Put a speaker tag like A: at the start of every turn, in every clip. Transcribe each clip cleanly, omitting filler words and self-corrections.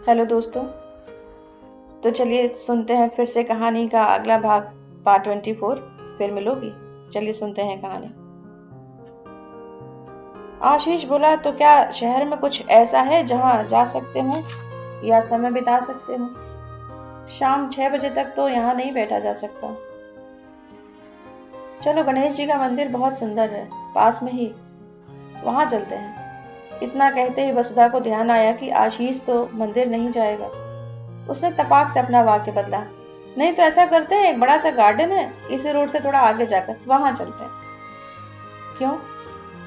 A: Hello दोस्तों। तो चलिए सुनते हैं फिर से कहानी का अगला भाग, पार्ट 24। फिर मिलोगी। चलिए सुनते हैं कहानी। आशीष बोला, तो क्या शहर में कुछ ऐसा है जहाँ जा सकते हो या समय बिता सकते हो? शाम 6 बजे तक तो यहाँ नहीं बैठा जा सकता। चलो, गणेश जी का मंदिर बहुत सुंदर है, पास में ही, वहां चलते हैं। इतना कहते ही वसुधा को ध्यान आया कि आशीष तो मंदिर नहीं जाएगा। उसने तपाक से अपना वाक्य बदला। नहीं तो ऐसा करते हैं, एक बड़ा सा गार्डन है, इसी रोड से थोड़ा आगे जाकर वहां चलते हैं। क्यों?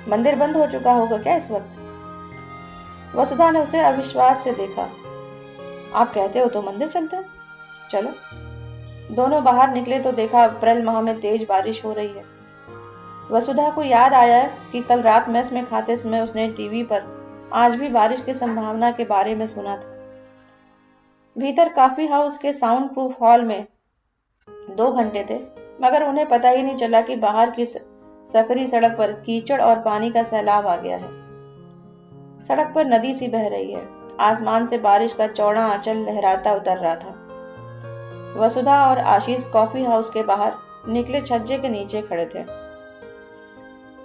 A: मंदिर बंद हो चुका होगा क्या इस वक्त? वसुधा ने उसे अविश्वास से देखा। आप कहते हो तो मंदिर चलते हैं। चलो। दोनों बाहर निकले तो देखा अप्रैल माह में तेज बारिश हो रही है। वसुधा को याद आया कि कल रात मेस में खाते समय उसने टीवी पर आज भी बारिश की संभावना के बारे में सुना था। भीतर कॉफी हाउस के साउंड प्रूफ हॉल में 2 घंटे थे, मगर उन्हें पता ही नहीं चला कि बाहर की सकरी सड़क पर कीचड़ और पानी का सैलाब आ गया है। सड़क पर नदी सी बह रही है। आसमान से बारिश का चौड़ा आंचल लहराता उतर रहा था। वसुधा और आशीष कॉफी हाउस के बाहर निकले छज्जे के नीचे खड़े थे।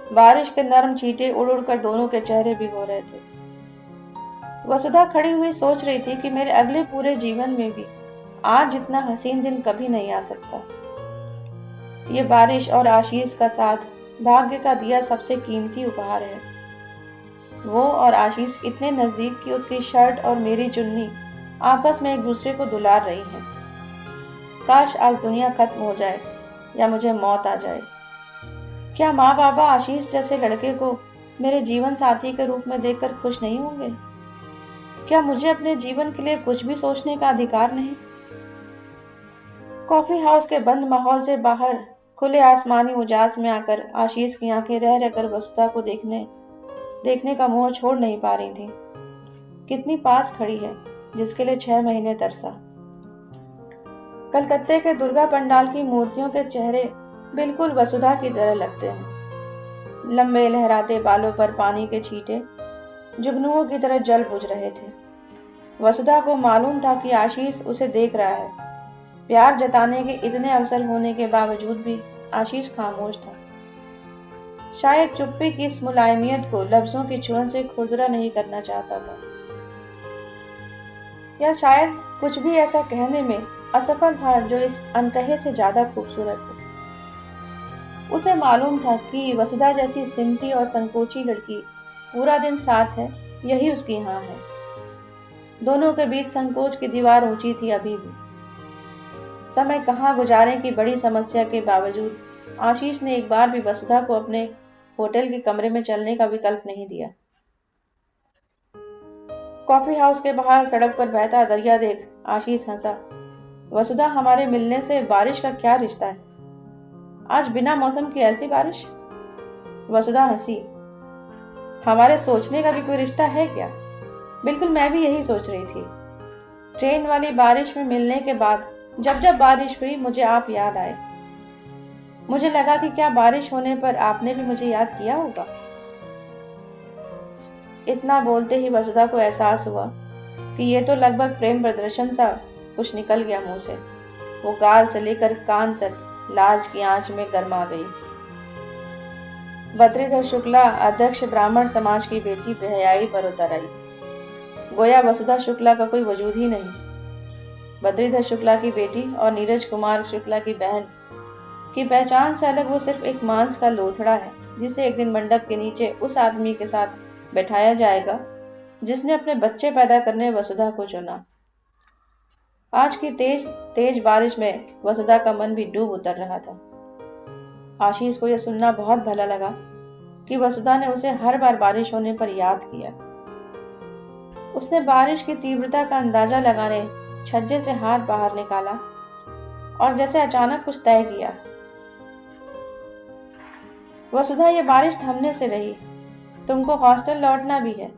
A: बारिश के नरम छींटे उड़ उड़ कर दोनों के चेहरे भिगो रहे थे। वसुधा खड़ी हुई सोच रही थी कि मेरे अगले पूरे जीवन में भी आज जितना हसीन दिन कभी नहीं आ सकता। ये बारिश और आशीष का साथ भाग्य का दिया सबसे कीमती उपहार है। वो और आशीष इतने नजदीक कि उसकी शर्ट और मेरी चुन्नी आपस में एक दूसरे को दुलार रही हैं। काश आज दुनिया खत्म हो जाए या मुझे मौत आ जाए। क्या माँ बाबा आशीष जैसे लड़के को मेरे जीवन साथी के रूप में देखकर खुश नहीं होंगे? क्या मुझे अपने जीवन के लिए कुछ भी सोचने का अधिकार नहीं? कॉफी हाउस के बंद माहौल से बाहर खुले आसमानी उजास में आकर आशीष की आंखें रह रहकर वसुधा को देखने देखने का मोह छोड़ नहीं पा रही थी। कितनी पास खड़ी है, जिसके लिए 6 महीने तरसा। कलकत्ते के दुर्गा पंडाल की मूर्तियों के चेहरे बिल्कुल वसुधा की तरह लगते हैं। लंबे लहराते बालों पर पानी के छींटे जुगनुओं की तरह जल बुझ रहे थे। वसुधा को मालूम था कि आशीष उसे देख रहा है। प्यार जताने के इतने अवसर होने के बावजूद भी आशीष खामोश था। शायद चुप्पी की इस मुलायमियत को लफ्जों की छुअन से खुरदरा नहीं करना चाहता था, या शायद कुछ भी ऐसा कहने में असफल था जो इस अनकहे से ज्यादा खूबसूरत है। उसे मालूम था कि वसुधा जैसी सिमटी और संकोची लड़की पूरा दिन साथ है, यही उसकी हाँ है। दोनों के बीच संकोच की दीवार ऊंची थी अभी भी। समय कहाँ गुजारे की बड़ी समस्या के बावजूद आशीष ने एक बार भी वसुधा को अपने होटल के कमरे में चलने का विकल्प नहीं दिया। कॉफी हाउस के बाहर सड़क पर बहता दरिया देख आशीष हंसा। वसुधा, हमारे मिलने से बारिश का क्या रिश्ता है? आज बिना मौसम की ऐसी बारिश? वसुधा हंसी। हमारे सोचने का भी कोई रिश्ता है क्या? बिल्कुल, मैं भी यही सोच रही थी। ट्रेन वाली बारिश में मिलने के बाद जब जब बारिश हुई मुझे आप याद आए। मुझे लगा कि क्या बारिश होने पर आपने भी मुझे याद किया होगा। इतना बोलते ही वसुधा को एहसास हुआ कि ये तो लगभग प्रेम प्रदर्शन सा कुछ निकल गया मुंह से। वो गाल से लेकर कान तक लाज की आंच में गर्मा गई। बद्रीधर शुक्ला अध्यक्ष ब्राह्मण समाज की बेटी बेहयाई पर उतर आई, गोया वसुधा शुक्ला का कोई वजूद ही नहीं। बद्रीधर शुक्ला की बेटी और नीरज कुमार शुक्ला की बहन की पहचान से अलग वो सिर्फ एक मांस का लोथड़ा है, जिसे एक दिन मंडप के नीचे उस आदमी के साथ बैठाया जाएगा जिसने अपने बच्चे पैदा करने वसुधा को चुना। आज की तेज तेज बारिश में वसुधा का मन भी डूब उतर रहा था। आशीष को यह सुनना बहुत भला लगा कि वसुधा ने उसे हर बार बारिश होने पर याद किया। उसने बारिश की तीव्रता का अंदाजा लगाने छज्जे से हाथ बाहर निकाला और जैसे अचानक कुछ तय किया। वसुधा, ये बारिश थमने से रही, तुमको हॉस्टल लौटना भी है।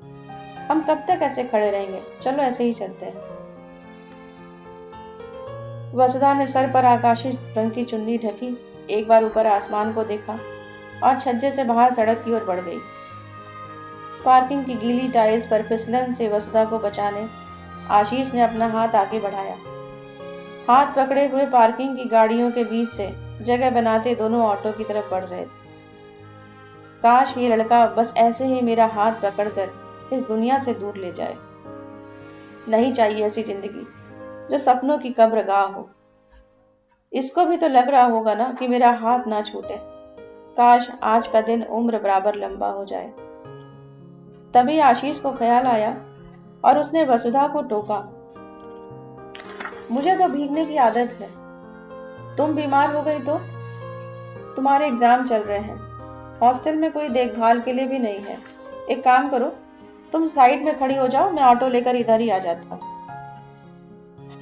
A: हम कब तक ऐसे खड़े रहेंगे? चलो ऐसे ही चलते हैं। वसुधा ने सर पर आकाशी रंग की चुन्नी ढकी, एक बार ऊपर आसमान को देखा और छज्जे से बाहर सड़क की ओर बढ़ गई। पार्किंग की गीली टाइल्स पर फिसलन से वसुधा को बचाने आशीष ने अपना हाथ आगे बढ़ाया। हाथ पकड़े हुए पार्किंग की गाड़ियों के बीच से जगह बनाते दोनों ऑटो की तरफ बढ़ रहे थे। काश ये लड़का बस ऐसे ही मेरा हाथ पकड़कर इस दुनिया से दूर ले जाए। नहीं चाहिए ऐसी जिंदगी जो सपनों की कब्रगाह हो। इसको भी तो लग रहा होगा ना कि मेरा हाथ ना छूटे। काश आज का दिन उम्र बराबर लंबा हो जाए। तभी आशीष को ख्याल आया और उसने वसुधा को टोका। मुझे तो भीगने की आदत है। तुम बीमार हो गई तो? तुम्हारे एग्जाम चल रहे हैं। हॉस्टल में कोई देखभाल के लिए भी नहीं है। एक काम करो, तुम साइड में खड़ी हो जाओ, मैं ऑटो लेकर इधर ही आ जाता हूँ।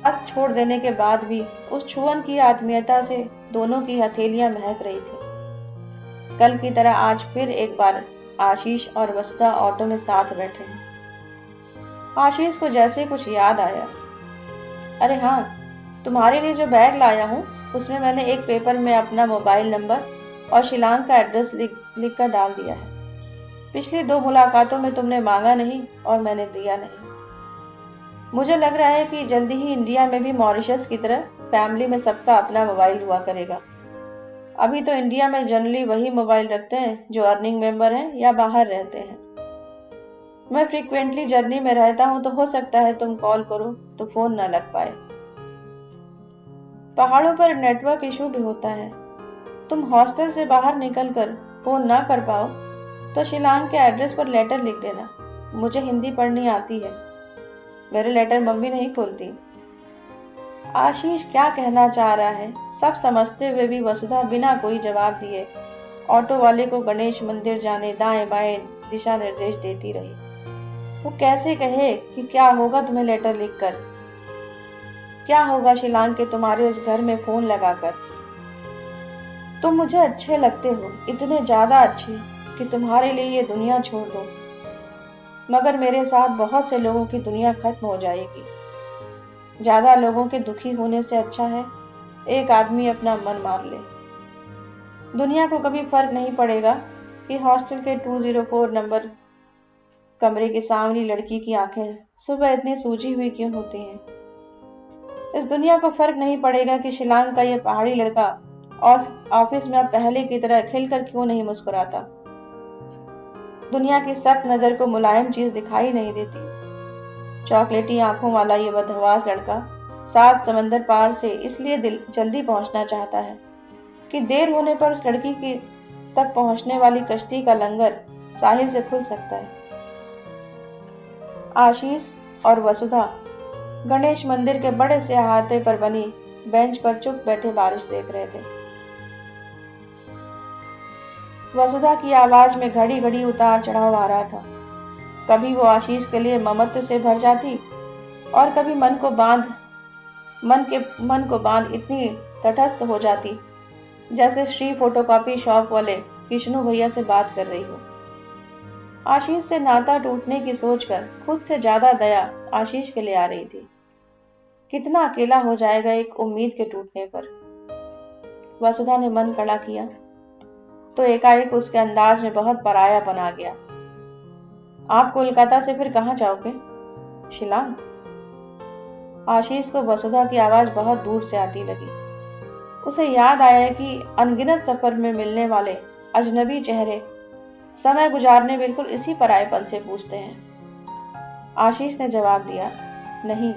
A: हाथ छोड़ देने के बाद भी उस छुअन की आत्मीयता से दोनों की हथेलियां महक रही थी। कल की तरह आज फिर एक बार आशीष और वसुधा ऑटो में साथ बैठे हैं। आशीष को जैसे कुछ याद आया। अरे हाँ, तुम्हारे लिए जो बैग लाया हूँ उसमें मैंने एक पेपर में अपना मोबाइल नंबर और शिलांग का एड्रेस लिख कर डाल दिया है। पिछली 2 मुलाकातों में तुमने मांगा नहीं और मैंने दिया नहीं। मुझे लग रहा है कि जल्दी ही इंडिया में भी मॉरिशस की तरह फैमिली में सबका अपना मोबाइल हुआ करेगा। अभी तो इंडिया में जनरली वही मोबाइल रखते हैं जो अर्निंग मेंबर हैं या बाहर रहते हैं। मैं फ्रीक्वेंटली जर्नी में रहता हूँ तो हो सकता है तुम कॉल करो तो फोन ना लग पाए। पहाड़ों पर नेटवर्क इशू भी होता है। तुम हॉस्टल से बाहर निकलकर फोन ना कर पाओ तो शिलांग के एड्रेस पर लेटर लिख देना। मुझे हिंदी पढ़नी आती है। मेरे लेटर मम्मी नहीं खोलती। आशीष क्या कहना चाह रहा है सब समझते हुए भी वसुधा बिना कोई जवाब दिए ऑटो वाले को गणेश मंदिर जाने दाएं बाएं दिशा निर्देश देती रही। वो कैसे कहे कि क्या होगा तुम्हें लेटर लिखकर, क्या होगा शिलांग के तुम्हारे उस घर में फोन लगाकर। तुम मुझे अच्छे लगते हो, इतने ज्यादा अच्छे कि तुम्हारे लिए ये दुनिया छोड़ दो। मगर मेरे साथ बहुत से लोगों की दुनिया खत्म हो जाएगी। ज्यादा लोगों के दुखी होने से अच्छा है एक आदमी अपना मन मार ले। दुनिया को कभी फर्क नहीं पड़ेगा कि हॉस्टल के 204 नंबर कमरे की सांवली लड़की की आंखें सुबह इतनी सूजी हुई क्यों होती हैं। इस दुनिया को फर्क नहीं पड़ेगा कि शिलांग का यह पहाड़ी लड़का ऑफिस में अब पहले की तरह खिलकर क्यों नहीं मुस्कुराता। दुनिया की सख्त नजर को मुलायम चीज दिखाई नहीं देती। चॉकलेटी आंखों वाला ये बदहवास लड़का 7 समंदर पार से इसलिए जल्दी पहुंचना चाहता है कि देर होने पर उस लड़की की तक पहुंचने वाली कश्ती का लंगर साहिल से खुल सकता है। आशीष और वसुधा गणेश मंदिर के बड़े से अहाते पर बनी बेंच पर चुप बैठे बारिश देख रहे थे। वसुधा की आवाज में घड़ी घड़ी उतार चढ़ाव आ रहा था। कभी वो आशीष के लिए ममत्व से भर जाती और कभी मन को बांध इतनी तटस्थ हो जाती जैसे श्री फोटोकॉपी शॉप वाले किशनु भैया से बात कर रही हो। आशीष से नाता टूटने की सोचकर खुद से ज्यादा दया आशीष के लिए आ रही थी। कितना अकेला हो जाएगा एक उम्मीद के टूटने पर। वसुधा ने मन कड़ा किया तो एकाएक उसके अंदाज में बहुत परायापन आ गया। आप कोलकाता से फिर कहाँ जाओगे? शिलांग। आशीष को वसुधा की आवाज बहुत दूर से आती लगी। उसे याद आया कि अनगिनत सफर में मिलने वाले अजनबी चेहरे समय गुजारने बिल्कुल इसी परायेपन से पूछते हैं। आशीष ने जवाब दिया, नहीं,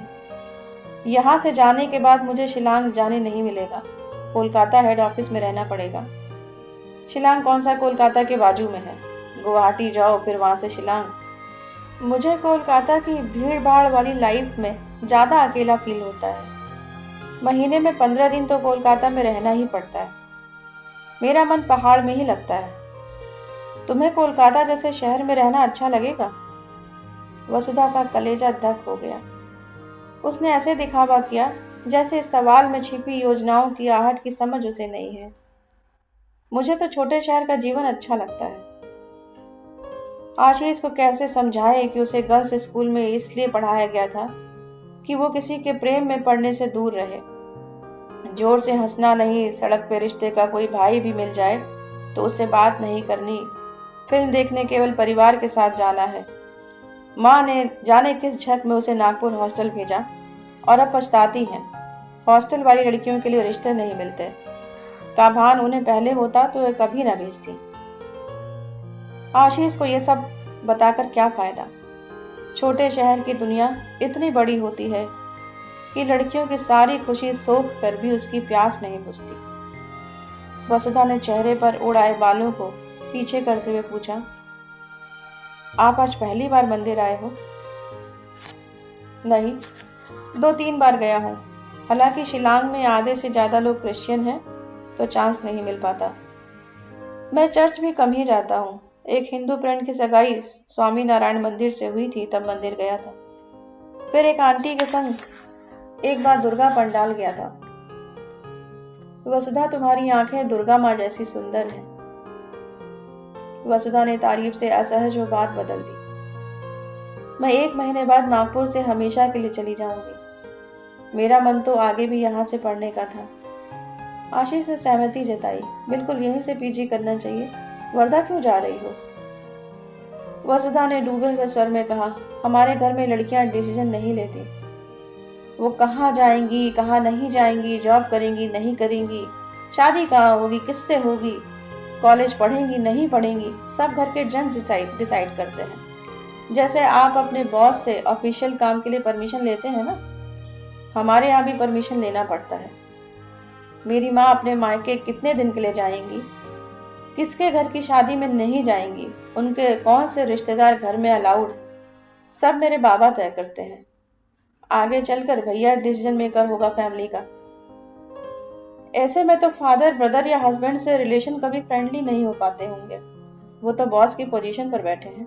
A: यहाँ से जाने के बाद मुझे शिलांग जाने नहीं मिलेगा। कोलकाता हेड ऑफिस में रहना पड़ेगा। शिलांग कौन सा कोलकाता के बाजू में है? गुवाहाटी जाओ फिर वहां से शिलांग। मुझे कोलकाता की भीड़ भाड़ वाली लाइफ में ज्यादा अकेला फील होता है। महीने में 15 दिन तो कोलकाता में रहना ही पड़ता है। मेरा मन पहाड़ में ही लगता है। तुम्हें कोलकाता जैसे शहर में रहना अच्छा लगेगा? वसुधा का कलेजा धक हो गया। उसने ऐसे दिखावा किया जैसे इस सवाल में छिपी योजनाओं की आहट की समझ उसे नहीं है। मुझे तो छोटे शहर का जीवन अच्छा लगता है। आशीष को कैसे समझाए कि उसे गर्ल्स स्कूल में इसलिए पढ़ाया गया था कि वो किसी के प्रेम में पड़ने से दूर रहे। जोर से हंसना नहीं, सड़क पे रिश्ते का कोई भाई भी मिल जाए तो उससे बात नहीं करनी, फिल्म देखने केवल परिवार के साथ जाना है। माँ ने जाने किस झक में उसे नागपुर हॉस्टल भेजा और अब पछताती हैं। हॉस्टल वाली लड़कियों के लिए रिश्ते नहीं मिलते। का भान उन्हें पहले होता तो वे कभी न भेजती। आशीष को यह सब बताकर क्या फायदा। छोटे शहर की दुनिया इतनी बड़ी होती है कि लड़कियों की सारी खुशी सोख कर भी उसकी प्यास नहीं बुझती। वसुधा ने चेहरे पर उड़ाए बालों को पीछे करते हुए पूछा, आप आज पहली बार मंदिर आए हो? नहीं, 2-3 बार गया हूँ। हालांकि शिलांग में आधे से ज्यादा लोग क्रिश्चियन हैं, तो चांस नहीं मिल पाता। मैं चर्च भी कम ही जाता हूँ। एक हिंदू फ्रेंड की सगाई स्वामी नारायण मंदिर से हुई थी, तब मंदिर गया था। फिर एक आंटी के संग एक बार दुर्गा पंडाल गया था। वसुधा, तुम्हारी आंखें दुर्गा माँ जैसी सुंदर हैं। वसुधा ने तारीफ से असहज वो बात बदल दी। मैं 1 महीने बाद नागपुर से हमेशा के लिए चली जाऊंगी। मेरा मन तो आगे भी यहाँ से पढ़ने का था। आशीष ने सहमति जताई। बिल्कुल यहीं से पीजी करना चाहिए। वर्धा क्यों जा रही हो? वसुधा ने डूबे हुए स्वर में कहा, हमारे घर में लड़कियां डिसीजन नहीं लेती। वो कहाँ जाएंगी, कहाँ नहीं जाएंगी, जॉब करेंगी, नहीं करेंगी, शादी कहाँ होगी, किससे होगी, कॉलेज पढ़ेंगी, नहीं पढ़ेंगी, सब घर के जेंट्स डिसाइड करते हैं। जैसे आप अपने बॉस से ऑफिशियल काम के लिए परमिशन लेते हैं ना, हमारे यहाँ भी परमिशन लेना पड़ता है। मेरी माँ अपने मायके कितने दिन के लिए जाएंगी, किसके घर की शादी में नहीं जाएंगी, उनके कौन से रिश्तेदार घर में अलाउड, सब मेरे बाबा तय करते हैं। आगे चलकर भैया डिसीजन मेकर होगा फैमिली का। ऐसे में तो फादर ब्रदर या हस्बैंड से रिलेशन कभी फ्रेंडली नहीं हो पाते होंगे। वो तो बॉस की पोजीशन पर बैठे हैं।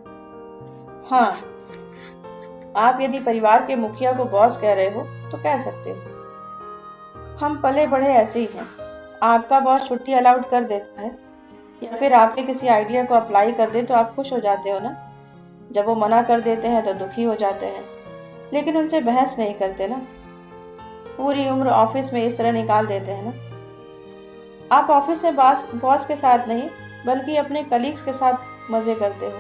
A: हाँ, आप यदि परिवार के मुखिया को बॉस कह रहे हो तो कह सकते हो। हम पले बढ़े ऐसे ही हैं। आपका बॉस छुट्टी अलाउड कर देता है या फिर आपके किसी आइडिया को अप्लाई कर दे तो आप खुश हो जाते हो ना। जब वो मना कर देते हैं तो दुखी हो जाते हैं, लेकिन उनसे बहस नहीं करते ना। पूरी उम्र ऑफिस में इस तरह निकाल देते हैं ना। आप ऑफिस में बॉस के साथ नहीं बल्कि अपने कलीग्स के साथ मजे करते हो।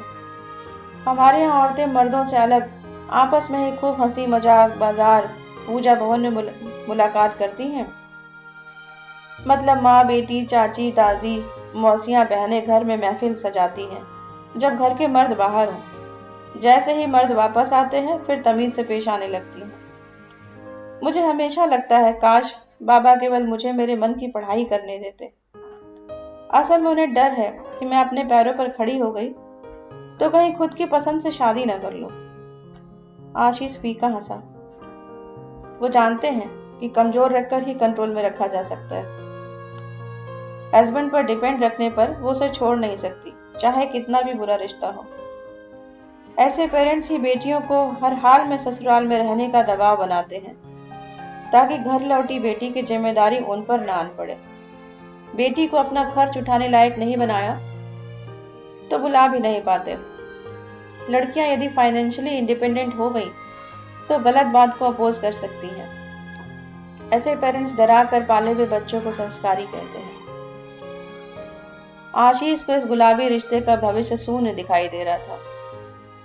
A: हमारे यहाँ औरतें मर्दों से अलग आपस में ही खूब हंसी मजाक, बाजार, पूजा भवन में मुलाकात करती हैं। मतलब माँ बेटी, चाची दादी, मौसियाँ बहनें घर में महफिल सजाती हैं जब घर के मर्द बाहर हों। जैसे ही मर्द वापस आते हैं फिर तमीज से पेश आने लगती हैं। मुझे हमेशा लगता है काश बाबा केवल मुझे मेरे मन की पढ़ाई करने देते। असल में उन्हें डर है कि मैं अपने पैरों पर खड़ी हो गई तो कहीं खुद की पसंद से शादी न कर लूं। आशीष फीका हंसा। वो जानते हैं कि कमजोर रखकर ही कंट्रोल में रखा जा सकता है। हस्बैंड पर डिपेंड रखने पर वो उसे छोड़ नहीं सकती, चाहे कितना भी बुरा रिश्ता हो। ऐसे पेरेंट्स ही बेटियों को हर हाल में ससुराल में रहने का दबाव बनाते हैं ताकि घर लौटी बेटी की जिम्मेदारी उन पर ना आन पड़े। बेटी को अपना खर्च उठाने लायक नहीं बनाया तो बुला भी नहीं पाते। लड़कियां यदि फाइनेंशियली इंडिपेंडेंट हो गई तो गलत बात को अपोज कर सकती हैं। ऐसे पेरेंट्स डरा कर पाले हुए बच्चों को संस्कारी कहते हैं। आशीष को इस गुलाबी रिश्ते का भविष्य शून्य दिखाई दे रहा था।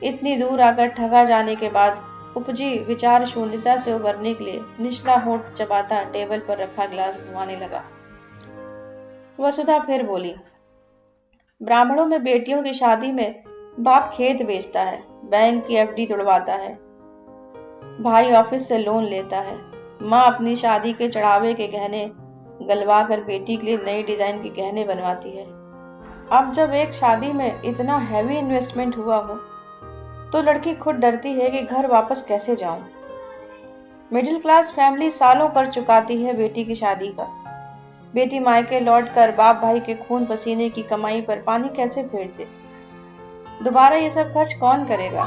A: इतनी दूर आकर ठगा जाने के बाद उपजी विचार शून्यता से उबरने के लिए निचला होंठ चबाता टेबल पर रखा गिलास घुमाने लगा। वसुधा फिर बोली, ब्राह्मणों में बेटियों की शादी में बाप खेत बेचता है, बैंक की एफडी तुड़वाता है, भाई ऑफिस से लोन लेता है, माँ अपनी शादी के चढ़ावे के गहने गलवा कर बेटी के लिए नई डिजाइन के गहने बनवाती है। अब जब एक शादी में इतना हैवी इन्वेस्टमेंट हुआ हो तो लड़की खुद डरती है कि घर वापस कैसे जाऊं। मिडिल क्लास फैमिली सालों कर चुकाती है बेटी की शादी का। बेटी मायके लौट कर बाप भाई के खून पसीने की कमाई पर पानी कैसे फेर दे। दोबारा ये सब खर्च कौन करेगा?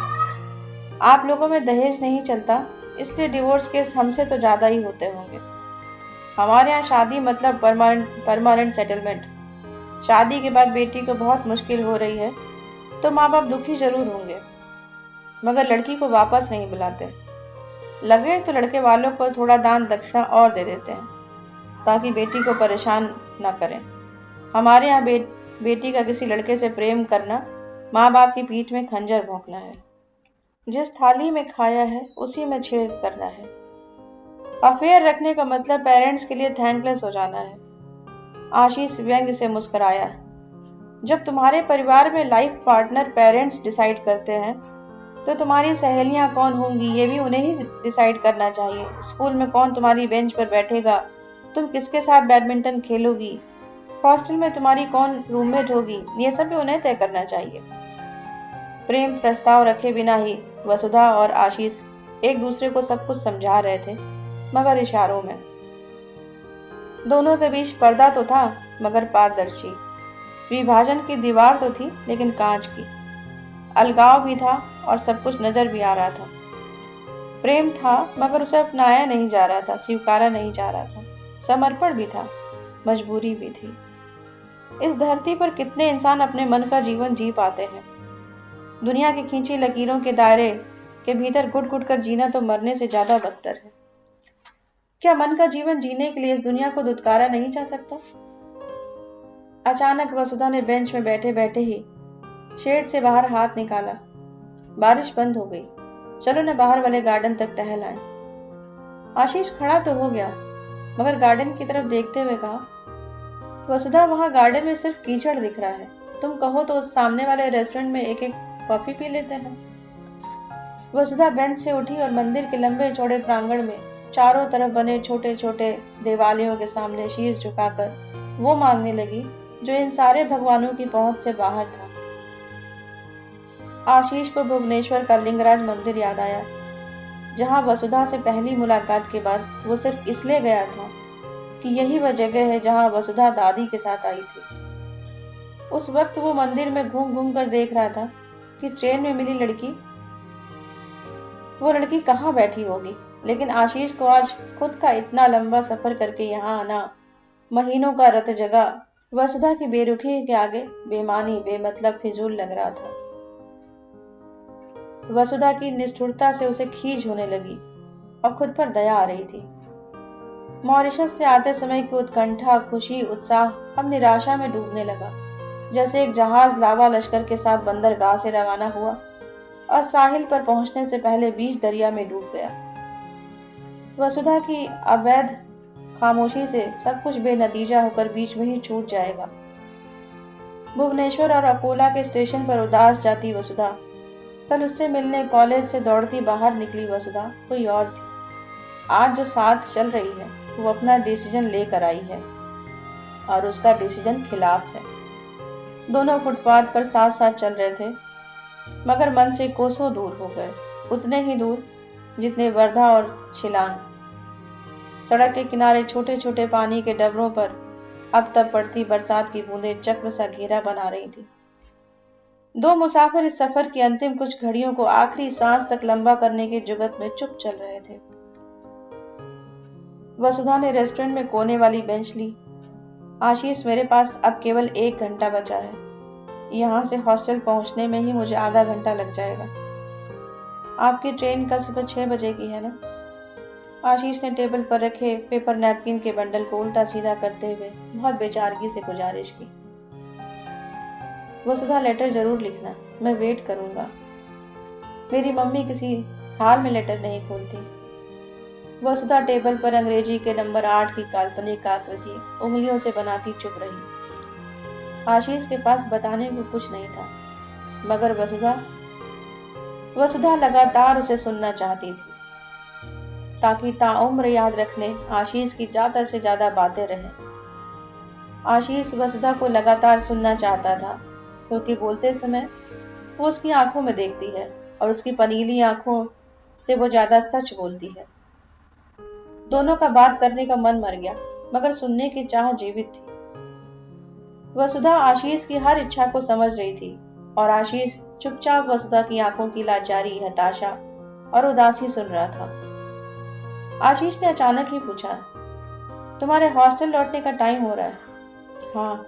A: आप लोगों में दहेज नहीं चलता, इसलिए डिवोर्स केस हमसे तो ज्यादा ही होते होंगे। हमारे यहाँ शादी मतलब परमानेंट सेटलमेंट। शादी के बाद बेटी को बहुत मुश्किल हो रही है तो माँ बाप दुखी जरूर होंगे, मगर लड़की को वापस नहीं बुलाते। लगे तो लड़के वालों को थोड़ा दान दक्षिणा और दे देते हैं ताकि बेटी को परेशान न करें। हमारे यहाँ बेटी का किसी लड़के से प्रेम करना माँ बाप की पीठ में खंजर भोंकना है। जिस थाली में खाया है उसी में छेद करना है। अफेयर रखने का मतलब पेरेंट्स के लिए थैंकलेस हो जाना है। आशीष व्यंग्य से मुस्कुराया। जब तुम्हारे परिवार में लाइफ पार्टनर पेरेंट्स डिसाइड करते हैं तो तुम्हारी सहेलियां कौन होंगी ये भी उन्हें ही डिसाइड करना चाहिए। स्कूल में कौन तुम्हारी बेंच पर बैठेगा, तुम किसके साथ बैडमिंटन खेलोगी, हॉस्टल में तुम्हारी कौन रूममेट होगी, ये सब भी उन्हें तय करना चाहिए। प्रेम प्रस्ताव रखे बिना ही वसुधा और आशीष एक दूसरे को सब कुछ समझा रहे थे, मगर इशारों में। दोनों के बीच पर्दा तो था मगर पारदर्शी। विभाजन की दीवार तो थी लेकिन कांच की। अलगाव भी था और सब कुछ नजर भी आ रहा था। प्रेम था मगर उसे अपनाया नहीं जा रहा था, स्वीकारा नहीं जा रहा था। समर्पण भी था, मजबूरी भी थी। इस धरती पर कितने इंसान अपने मन का जीवन जी पाते हैं। दुनिया की खींची लकीरों के दायरे के भीतर घुट घुट कर जीना तो मरने से ज्यादा बदतर है। क्या मन का जीवन जीने के लिए इस दुनिया को दुत्कारा नहीं जा सकता? अचानक वसुधा ने बेंच में बैठे बैठे ही शेड से बाहर हाथ निकाला। बारिश बंद हो गई। चलो न बाहर वाले गार्डन तक टहल आए। आशीष खड़ा तो हो गया मगर गार्डन की तरफ देखते हुए कहा, वसुधा वहां गार्डन में सिर्फ कीचड़ दिख रहा है। तुम कहो तो उस सामने वाले रेस्टोरेंट में एक एक कॉफी पी लेते हैं। वसुधा बेंच से उठी और मंदिर के लंबे चौड़े प्रांगण में चारों तरफ बने छोटे छोटे देवालयों के सामने शीश झुकाकर वो मांगने लगी जो इन सारे भगवानों की पहुंच से बाहर था। आशीष को भुवनेश्वर का लिंगराज मंदिर याद आया, जहां वसुधा से पहली मुलाकात के बाद वो सिर्फ इसलिए गया था कि यही वह जगह है जहां वसुधा दादी के साथ आई थी। उस वक्त वो मंदिर में घूम घूम कर देख रहा था कि ट्रेन में मिली लड़की, वो लड़की कहाँ बैठी होगी। लेकिन आशीष को आज खुद का इतना लंबा सफर करके यहाँ आना, महीनों का रत जगा, वसुधा की बेरुखी के आगे बेमानी बेमतलब फिजूल लग रहा था। वसुधा की निष्ठुरता से उसे खींच होने लगी और खुद पर दया आ रही थी। मॉरिशस से आते समय की उत्कंठा, खुशी, उत्साह अब निराशा में डूबने लगा। जैसे एक जहाज लावा लश्कर के साथ बंदरगाह से रवाना हुआ और साहिल पर पहुंचने से पहले बीच दरिया में डूब गया। वसुधा की अवैध खामोशी से सब कुछ बेनतीजा होकर बीच में ही छूट जाएगा। भुवनेश्वर और अकोला के स्टेशन पर उदास जाती वसुधा, कल उससे मिलने कॉलेज से दौड़ती बाहर निकली वसुधा कोई और थी। आज जो साथ चल रही है वो अपना डिसीजन लेकर आई है और उसका डिसीजन खिलाफ है। दोनों फुटपाथ पर साथ साथ चल रहे थे मगर मन से कोसों दूर हो गए, उतने ही दूर जितने वर्धा और शिलांग। सड़क के किनारे छोटे छोटे पानी के डबरों पर अब तब पड़ती बरसात की बूंदें चक्र सा घेरा बना रही थी। दो मुसाफिर इस सफर की अंतिम कुछ घड़ियों को आखिरी सांस तक लंबा करने के जुगत में चुप चल रहे थे। वसुधा ने रेस्टोरेंट में कोने वाली बेंच ली। आशीष, मेरे पास अब केवल 1 घंटा बचा है। यहाँ से हॉस्टल पहुँचने में ही मुझे आधा घंटा लग जाएगा। आपकी ट्रेन कल सुबह 6 बजे की है ना? आशीष ने टेबल पर रखे पेपर नैपकिन के बंडल को उल्टा सीधा करते हुए बहुत बेचारगी से गुजारिश की। वसुधा, लेटर जरूर लिखना, मैं वेट करूंगा। मेरी मम्मी किसी हाल में लेटर नहीं खोलती। वसुधा टेबल पर अंग्रेजी के नंबर 8 की काल्पनिक आकृति उंगलियों से बनाती चुप रही। आशीष के पास बताने को कुछ नहीं था मगर वसुधा लगातार उसे सुनना चाहती थी ताकि ताउम्र याद रखने आशीष की ज्यादा से ज्यादा बातें रहें। आशीष वसुधा को लगातार सुनना चाहता था क्योंकि बोलते समय वो उसकी आंखों में देखती है और उसकी पनीली आंखों से वो ज्यादा सच बोलती है। दोनों का बात करने का मन मर गया मगर सुनने की चाह जीवित थी। वसुधा आशीष की हर इच्छा को समझ रही थी और आशीष चुपचाप वसुधा की आंखों की लाचारी, हताशा और उदासी सुन रहा था। आशीष ने अचानक ही पूछा, तुम्हारे हॉस्टल लौटने का टाइम हो रहा है? हाँ।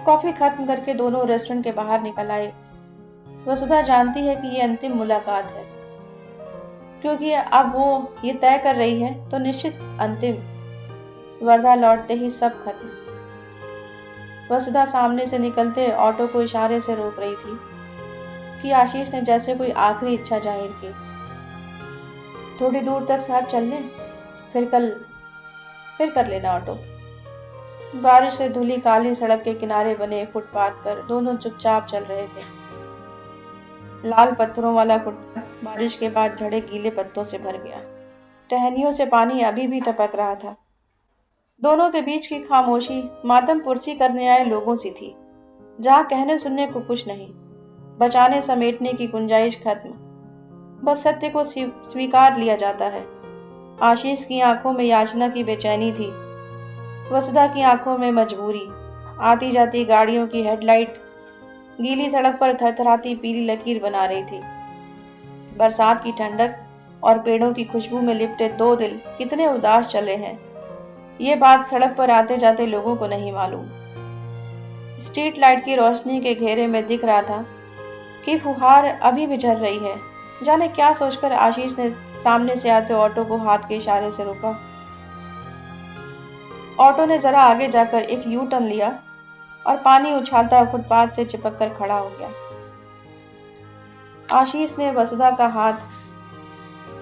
A: कॉफी खत्म करके दोनों रेस्टोरेंट के बाहर निकल आए। वसुधा जानती है कि ये अंतिम मुलाकात है क्योंकि अब वो ये तय कर रही है तो निश्चित अंतिम। वर्धा लौटते ही सब खत्म। वसुधा सामने से निकलते ऑटो को इशारे से रोक रही थी। कि आशीष ने जैसे कोई आखिरी इच्छा जाहिर की। थोड़ी दूर तक साथ चल लें, फिर फिर कर लेना ऑटो। बारिश से धुली काली सड़क के किनारे बने फुटपाथ पर दोनों चुपचाप चल रहे थे। लाल पत्थरों वाला फुटपाथ बारिश के बाद झड़े गीले पत्तों से भर गया। टहनियों से पानी अभी भी टपक रहा था। दोनों के बीच की खामोशी मातम पुरसी करने आए लोगों सी थी, जहाँ कहने सुनने को कुछ नहीं, बचाने समेटने की गुंजाइश खत्म। बस सत्य को स्वीकार लिया जाता है। आशीष की आंखों में याचना की बेचैनी थी, वसुधा की आंखों में मजबूरी। आती जाती गाड़ियों की हेडलाइट गीली सड़क पर थरथराती पीली लकीर बना रही थी। बरसात की ठंडक और पेड़ों की खुशबू में लिपटे दो दिल कितने उदास चले हैं, ये बात सड़क पर आते जाते लोगों को नहीं मालूम। स्ट्रीट लाइट की रोशनी के घेरे में दिख रहा था कि फुहार अभी भी झर रही है। जाने क्या सोचकर आशीष ने सामने से आते ऑटो को हाथ के इशारे से रोका। ऑटो ने जरा आगे जाकर एक यू टर्न लिया और पानी उछालता फुटपाथ से चिपक कर खड़ा हो गया। आशीष ने वसुधा का हाथ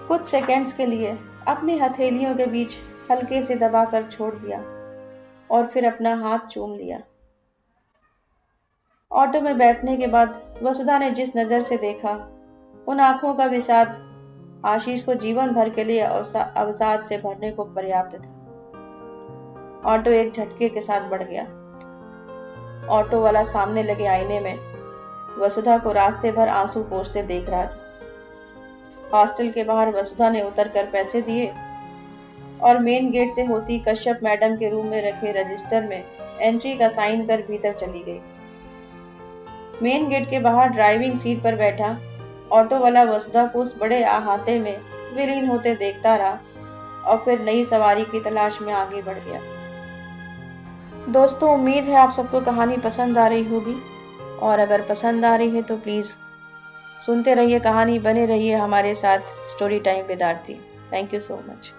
A: कुछ सेकंड्स के लिए अपनी हथेलियों के बीच हल्के से दबाकर छोड़ दिया और फिर अपना हाथ चूम लिया। ऑटो में बैठने के बाद वसुधा ने जिस नजर से देखा, उन आंखों का विषाद आशीष को जीवन भर के लिए अवसाद से भरने को पर्याप्त था। ऑटो एक झटके के साथ बढ़ गया। ऑटो वाला सामने लगे आईने में वसुधा को रास्ते भर आंसू पोंछते देख रहा था। हॉस्टल के बाहर वसुधा ने उतरकर पैसे दिए और मेन गेट से होती कश्यप मैडम के रूम में रखे रजिस्टर में एंट्री का साइन कर भीतर चली गई। मेन गेट के बाहर ड्राइविंग सीट पर बैठा ऑटो वाला वसुधा को उस बड़े अहाते में विलीन होते देखता रहा और फिर नई सवारी की तलाश में आगे बढ़ गया। दोस्तों, उम्मीद है आप सबको कहानी पसंद आ रही होगी, और अगर पसंद आ रही है तो प्लीज़ सुनते रहिए कहानी, बने रहिए हमारे साथ story time with Aarti. Thank you so much.